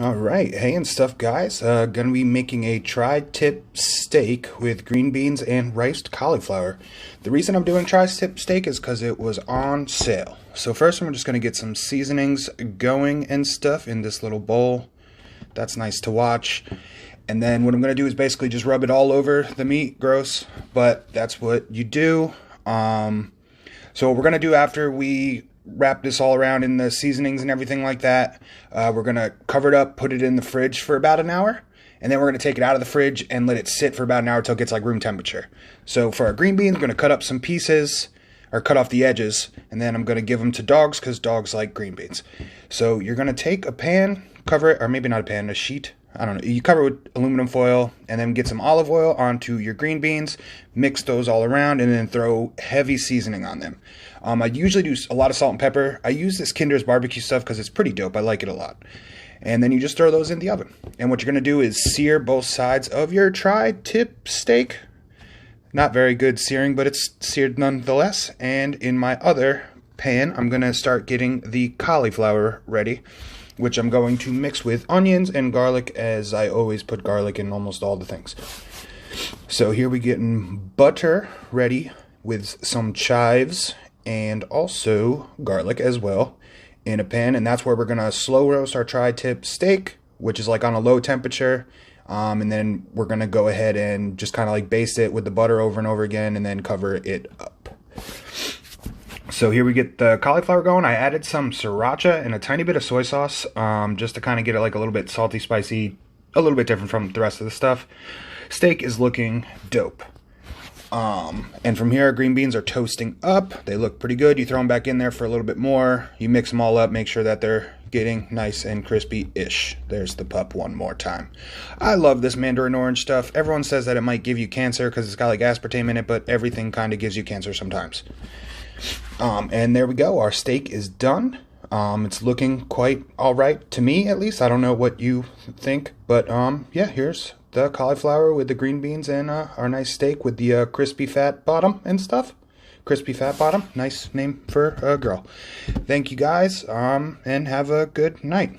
Alright, hey and stuff guys, gonna be making a tri-tip steak with green beans and riced cauliflower. The reason I'm doing tri-tip steak is because it was on sale. So first I'm just gonna get some seasonings going and stuff in this little bowl. That's nice to watch. And then what I'm gonna do is basically just rub it all over the meat. Gross, but that's what you do. So what we're gonna do after we wrap this all around in the seasonings and everything like that, we're gonna cover it up, put it in the fridge for about an hour, and then we're gonna take it out of the fridge and let it sit for about an hour until it gets like room temperature. So for our green beans, we're gonna cut up some pieces, or cut off the edges, and then I'm gonna give them to dogs because dogs like green beans. So you're gonna take a pan, cover it, or maybe not a pan, a sheet, I don't know, you cover it with aluminum foil, and then get some olive oil onto your green beans, mix those all around, and then throw heavy seasoning on them. I usually do a lot of salt and pepper. I use this Kinder's barbecue stuff because it's pretty dope. I like it a lot. And then you just throw those in the oven. And what you're going to do is sear both sides of your tri-tip steak. Not very good searing, but it's seared nonetheless. And in my other pan, I'm going to start getting the cauliflower ready, which I'm going to mix with onions and garlic, as I always put garlic in almost all the things. So here we getting butter ready with some chives and also garlic as well in a pan, and that's where we're gonna slow roast our tri-tip steak, which is like on a low temperature, and then we're gonna go ahead and just kind of like baste it with the butter over and over again and then cover it up. So here we get the cauliflower going. I added some sriracha and a tiny bit of soy sauce, just to kind of get it like a little bit salty, spicy, a little bit different from the rest of the stuff. Steak is looking dope. And from here, our green beans are toasting up. They look pretty good. You throw them back in there for a little bit more. You mix them all up, make sure that they're getting nice and crispy-ish. There's the pup one more time. I love this mandarin orange stuff. Everyone says that it might give you cancer because it's got like aspartame in it, but everything kind of gives you cancer sometimes. And there we go. Our steak is done. It's looking quite all right to me, at least. I don't know what you think, but yeah, here's the cauliflower with the green beans and our nice steak with the crispy fat bottom and stuff. Crispy fat bottom, nice name for a girl. Thank you guys, and have a good night.